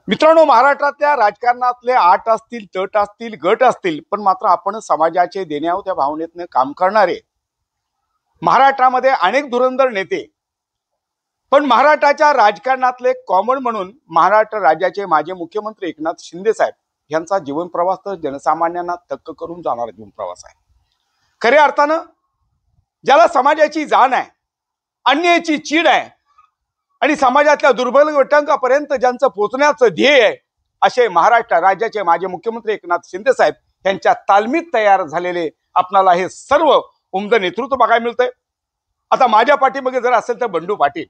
मित्रांनो, महाराष्ट्रातल्या राजकारणातले आट असतील, तट असतील, गट असतील, पण मात्र आपण समाजाचे देण्याव त्या भावनेतनं काम करणारे महाराष्ट्रामध्ये अनेक धुरंधर नेते. पण महाराष्ट्राच्या राजकारणातले कॉमन म्हणून महाराष्ट्र राज्याचे माजी मुख्यमंत्री एकनाथ शिंदे साहेब यांचा जीवन प्रवास तर जनसामान्यांना थक्क करून जाणारा जीवन प्रवास आहे. खऱ्या अर्थानं ज्याला समाजाची जाण आहे, अन्यायाची चीड आहे आणि समाजातल्या दुर्बल घटकांपर्यंत ज्यांचं पोहोचण्याचं ध्येय आहे, असे महाराष्ट्र राज्याचे माजी मुख्यमंत्री एकनाथ शिंदे साहेब यांच्या तालमीत तयार झालेले आपणाला हे सर्व उमद नेतृत्व बघायला मिळतंय. आता माझ्या पाठीमागे जर असेल तर बंडू पाटील.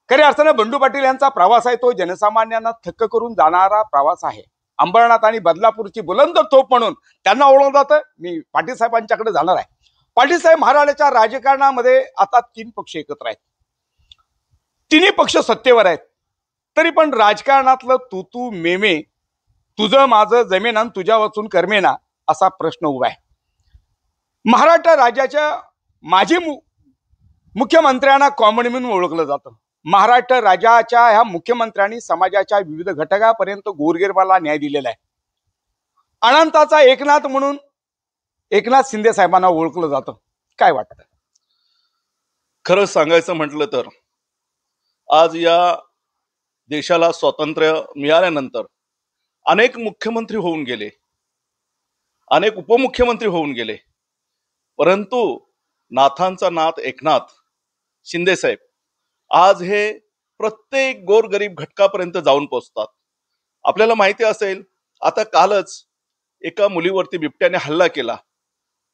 खऱ्या अर्थानं बंडू पाटील यांचा प्रवास आहे तो जनसामान्यांना थक्क करून जाणारा प्रवास आहे. अंबरनाथ आणि बदलापूरची बुलंद तोफ म्हणून त्यांना ओळखलं जातं. मी पाटील साहेबांच्याकडे जाणार आहे. पाटील साहेब महाराष्ट्राच्या राजकारणामध्ये आता 3 पक्ष एकत्र आहेत. तिन्ही पक्ष सत्तेवर आहेत. तरी पण राजकारणातलं तू तू मेमे, तुझं माझं जमेना तुझ्या वाचून करमेना असा प्रश्न उभा आहे. महाराष्ट्र राज्याच्या माजी मुख्यमंत्र्यांना कॉमन म्हणून ओळखलं जातं. महाराष्ट्र राज्याच्या ह्या मुख्यमंत्र्यांनी समाजाच्या विविध घटकापर्यंत गोरगरिबाला न्याय दिलेला आहे. अनंताचा एकनाथ म्हणून एकनाथ शिंदे साहेबांना ओळखलं जातं. काय वाटतं? खरं सांगायचं म्हटलं तर आज या देशाला स्वातंत्र्य मिळाल्यानंतर अनेक मुख्यमंत्री होऊन गेले, अनेक उपमुख्यमंत्री होऊन गेले, परंतु नाथांचा नाथ एकनाथ शिंदे साहेब आज हे प्रत्येक गोरगरीब घटकापर्यंत जाऊन पोहोचतात. आपल्याला माहिती असेल, आता कालच एका मुलीवरती बिबट्याने हल्ला केला,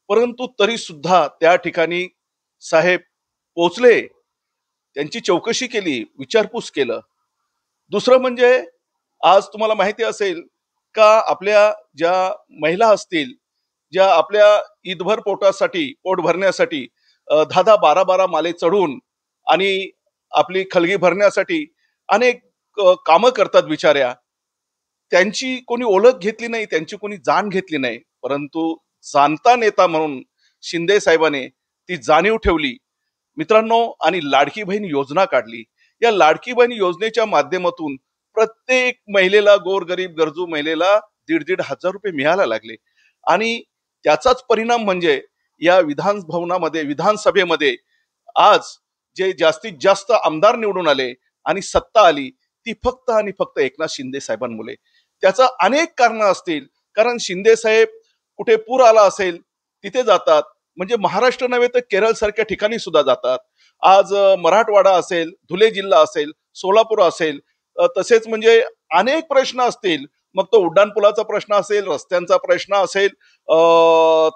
परंतु तरी सुद्धा त्या ठिकाणी साहेब पोचले, त्यांची चौकशी केली, विचारपूस केलं. दुसरं म्हणजे आज तुम्हाला माहिती असेल का, आपल्या ज्या महिला असतील, ज्या आपल्या ईदभर पोट भरण्यासाठी 10-10, 12-12 माले चढून आणि आपली खलगी भरण्यासाठी अनेक कामं करतात बिचाऱ्या, त्यांची कोणी ओळख घेतली नाही, त्यांची कोणी जाण घेतली नाही. परंतु जाणता नेता म्हणून शिंदे साहेबांनी ती जाणीव ठेवली मित्रांनो, आणि लाडकी बहीण योजना काढली. या लाडकी बहीण योजनेच्या माध्यमातून प्रत्येक महिलेला, गोरगरीब गरजू महिलेला 1,500 रुपये मिळायला लागले. आणि त्याचाच परिणाम म्हणजे या विधानसभेमध्ये आज जे जास्तीत जास्त आमदार निवडून आले आणि सत्ता आली, ती फक्त आणि फक्त एकनाथ शिंदे साहेबांमुळे. त्याचा अनेक कारणं असतील, कारण शिंदे साहेब कुठे पूर आला असेल तिथे जातात, म्हणजे महाराष्ट्र नव्हे तर केरळ सारख्या ठिकाणी सुद्धा जातात. आज मराठवाडा असेल, धुले जिल्हा असेल, सोलापूर असेल, तसेच म्हणजे अनेक प्रश्न असतील, मग तो उड्डाणपुलाचा प्रश्न असेल, रस्त्यांचा प्रश्न असेल,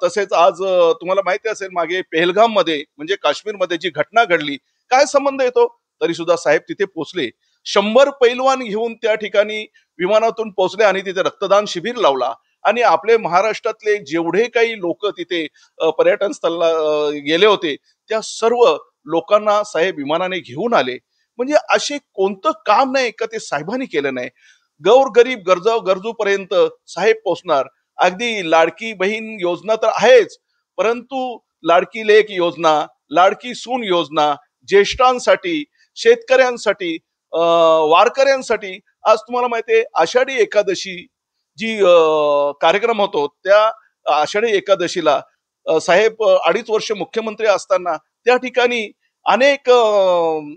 तसेच आज तुम्हाला माहिती असेल मागे पेहलगाम मध्ये म्हणजे काश्मीरमध्ये जी घटना घडली, काय संबंध येतो, तरी सुद्धा साहेब तिथे पोहोचले. 100 पैलवान घेऊन त्या ठिकाणी विमानातून पोहोचले आणि तिथे रक्तदान शिबिर लावला. आणि आपले महाराष्ट्रातले जेवढे काही लोक तिथे पर्यटन स्थळाला गेले होते, त्या सर्व लोकांना साहेब विमानाने घेऊन आले. म्हणजे असे कोणतं काम नाही का ते साहेबांनी केलं नाही. गरीब गरजूपर्यंत साहेब पोहोचणार. अगदी लाडकी बहीण योजना तर आहेच, परंतु लाडकी लेक योजना, लाडकी सून योजना, ज्येष्ठांसाठी, शेतकऱ्यांसाठी, वारकऱ्यांसाठी. आज तुम्हाला माहिती आहे, आषाढी एकादशी जी कार्यक्रम होतो, त्या आषाढी एकादशीला साहेब 2.5 वर्ष मुख्यमंत्री असताना त्या ठिकाणी अनेक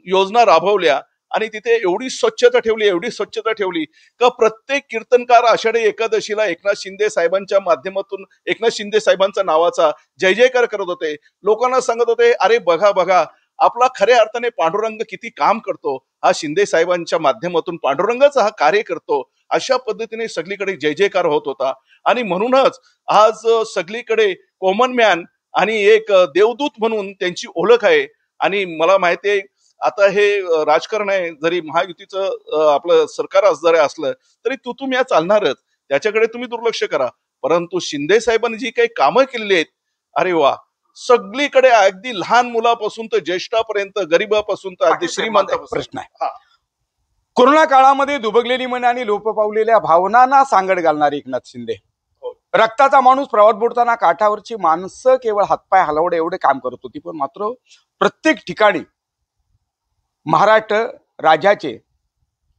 योजना राबवल्या आणि तिथे एवढी स्वच्छता ठेवली का प्रत्येक कीर्तनकार आषाढी एकादशीला एकनाथ शिंदे साहेबांच्या माध्यमातून एकनाथ शिंदे साहेबांच्या नावाचा जय जयकार करत होते. लोकांना सांगत होते, अरे बघा आपला खऱ्या अर्थाने पांडुरंग किती काम करतो, हा शिंदे साहेबांच्या माध्यमातून पांडुरंगाचा हा कार्य करतो. अशा पद्धतीने सगळीकडे जय जयकार होत होता. आणि म्हणूनच आज सगळीकडे कॉमन मॅन आणि एक देवदूत म्हणून त्यांची ओळख आहे. आणि मला माहिती आहे, आता हे राजकारण आहे, जरी महायुतीचं आपलं सरकार जरी असलं तरी तुम्ही या चालणारच, त्याच्याकडे तुम्ही दुर्लक्ष करा. परंतु शिंदे साहेबांनी जी काही कामं केलेली आहेत, अरे वा, सगळीकडे अगदी लहान मुलापासून तर ज्येष्ठापर्यंत, गरीबापासून तर अगदी श्रीमंत. प्रश्न आहे, कोरोना काळामध्ये दुबगलेली मन आणि लोप पावलेल्या भावनांना सांगड घालणारे एकनाथ शिंदे, रक्ताचा माणूस, प्रवास बुडताना काठावरची माणसं केवळ हातपाय हलवडे एवढे काम करत होती. पण मात्र प्रत्येक ठिकाणी महाराष्ट्र राज्याचे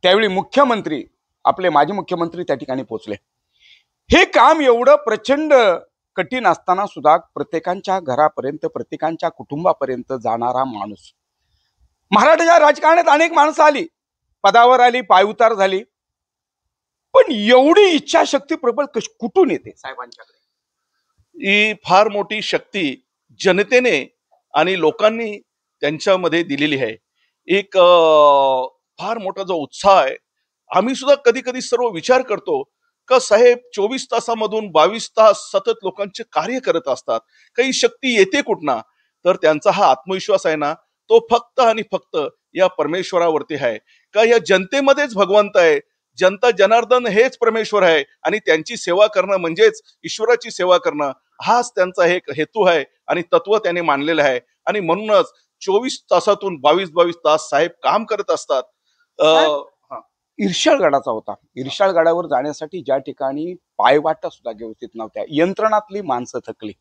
त्यावेळी मुख्यमंत्री आपले माजी मुख्यमंत्री त्या ठिकाणी पोहोचले. हे काम एवढं प्रचंड कठीण असताना सुद्धा प्रत्येकांच्या घरापर्यंत, प्रत्येकांच्या कुटुंबापर्यंत जाणारा माणूस. महाराष्ट्राच्या राजकारणात अनेक माणसं आली, पदावर आली, पायउतार झाली, पण एवढी इच्छाशक्ती प्रबळ कुठून येते साहेबांच्याकडे? ही फार मोठी शक्ती जनतेने आणि लोकांनी त्यांच्यामध्ये दिलेली आहे. एक फार मोठा जो उत्साह आहे. आम्ही सुद्धा कधी कधी सर्व विचार करतो का साहेब 24 तासामधून 22 तास सतत लोकांचे कार्य करत असतात. काही शक्ती येते कुठना? तर त्यांचा हा आत्मविश्वास आहे ना, तो फक्त आणि फक्त या परमेश्वरावरती आहे. का या जनतेमध्येच भगवंत आहे. जनता जनार्दन हेच परमेश्वर आहे आणि त्यांची सेवा करणं म्हणजेच ईश्वराची सेवा करणं, हाच त्यांचा एक हेतू आहे आणि तत्व त्याने मानलेलं आहे. आणि म्हणूनच 24 तासातून 22 तास साहेब काम करत असतात. इर्शाळगडाचा होता. इर्शाळगडावर जाण्यासाठी ज्या ठिकाणी पायवाटा सुद्धा व्यवस्थित नव्हत्या, यंत्रणातली माणसं थकली,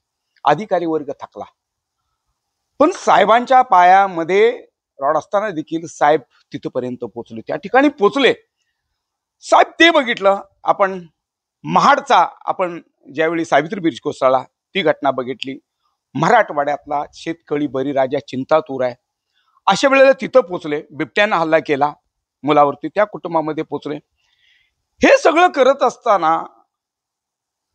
अधिकारी वर्ग थकला, पण साहेबांच्या पायामध्ये रॉड असताना देखील साहेब तिथपर्यंत पोहोचले, त्या ठिकाणी पोहोचले. साहेब ते बघितलं आपण. महाडचा आपण ज्यावेळी सावित्री ब्रिज कोसळला ती घटना बघितली. मराठवाड्यातला शेतकरी बळीराजा चिंतातूर आहे. अशा वेळेला तिथं पोहोचले. बिबट्यानं हल्ला केला मुलावरती, त्या कुटुंबामध्ये पोहोचले. हे सगळं करत असताना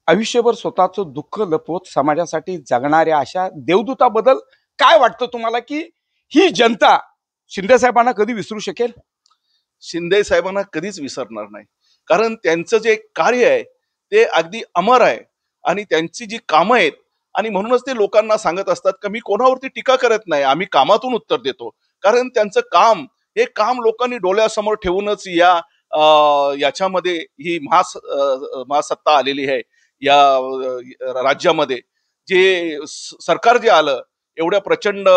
आयुष्यभर स्वतःचं दुःख लपवत समाजासाठी जगणाऱ्या अशा देवदूताबद्दल काय वाटतं तुम्हाला, की ही जनता शिंदे साहेबांना कधी विसरू शकेल? शिंदे साहेबांना कधीच विसरणार नाही. कारण त्यांचं जे कार्य आहे ते अगदी अमर आहे आणि त्यांची जी कामं आहेत, आणि म्हणूनच ते लोकांना सांगत असतात की मी कोणावरती टीका करत नाही, आम्ही कामातून उत्तर देतो. कारण त्यांचं काम, हे काम लोकांनी डोळ्यासमोर ठेवूनच याच्यामध्ये ही महासत्ता आलेली आहे. या राज्यामध्ये जे सरकार जे आलं, एवढ्या प्रचंड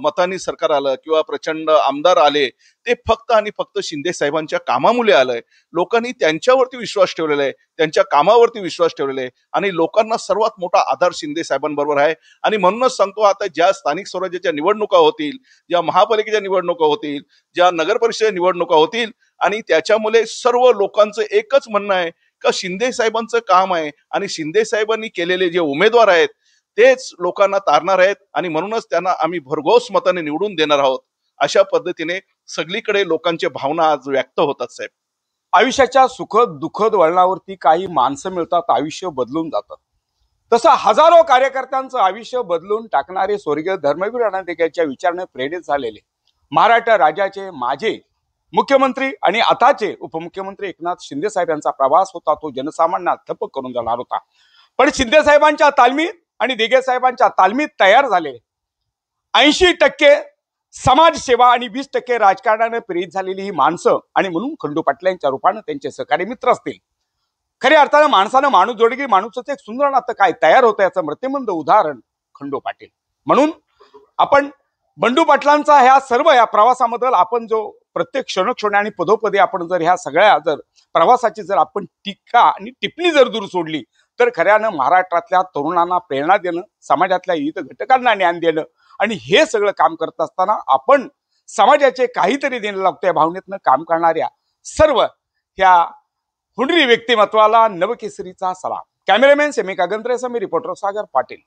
मतांनी सरकार आलं किंवा प्रचंड आमदार आले, ते फक्त आणि फक्त शिंदे साहेबांच्या कामामुळे आलंय. लोकांनी त्यांच्यावरती विश्वास ठेवलेला आहे, त्यांच्या कामावरती विश्वास ठेवलेला आहे आणि लोकांना सर्वात मोठा आधार शिंदे साहेबांबरोबर आहे. आणि म्हणूनच सांगतो, आता ज्या स्थानिक स्वराज्याच्या निवडणुका होतील, ज्या महापालिकेच्या निवडणुका होतील, ज्या नगर परिषद निवडणुका होतील, आणि त्याच्यामुळे सर्व लोकांचं एकच म्हणणं आहे का शिंदे साहेबांचं काम आहे आणि शिंदे साहेबांनी केलेले जे उमेदवार आहेत तेच लोकांना तारणार आहेत आणि म्हणूनच त्यांना आम्ही भरघोस मताने निवडून देणार आहोत. अशा पद्धतीने सगळीकडे लोकांच्या भावना आज व्यक्त होतात साहेब. आयुष्याच्या सुखद दुःखद वळणावरती काही माणसं मिळतात, आयुष्य बदलून जातं. तसं हजारो कार्यकर्त्यांचं आयुष्य बदलून टाकणारे स्वर्गीय धर्मवीर अण्णा ढेकळच्या विचाराने प्रेरित झालेले महाराष्ट्र राज्याचे माजी मुख्यमंत्री आणि आताचे उपमुख्यमंत्री एकनाथ शिंदे साहेब यांचा प्रवास होता, तो जनसामान्यांना थप्प करून जाणार होता. पण शिंदे साहेबांच्या तालमीत आणि दिघे साहेबांच्या तालमीत तयार झाले 80% समाजसेवा आणि 20% राजकारणाने प्रेरित झालेली ही माणसं, आणि म्हणून खंडू पाटलांच्या रूपाने त्यांचे सहकारी मित्र असतील. खऱ्या अर्थानं माणसानं माणूस जोडली की माणूसच एक सुंदर नातं काय तयार होतं, याचं मृत्यूमंद उदाहरण खंडू पाटील. म्हणून आपण बंडू पाटलांचा ह्या सर्व या प्रवासाबद्दल आपण जो प्रत्येक क्षणोक्षणी आणि पदोपदी आपण जर ह्या सगळ्या जर प्रवासाची जर आपण टीका आणि टिप्पणी जर दूर सोडली, तर खऱ्यानं महाराष्ट्रातल्या तरुणांना प्रेरणा देणं, समाजातल्या विविध घटकांना ज्ञान देणं, आणि हे सगळं काम करत असताना आपण समाजाचे काहीतरी देणं लागतं या भावनेतनं काम करणाऱ्या सर्व ह्या हुंडरी व्यक्तिमत्वाला नवकेसरीचा सलाम. कॅमेरामॅन सेमी कागंत्रे, मी रिपोर्टर सागर पाटील.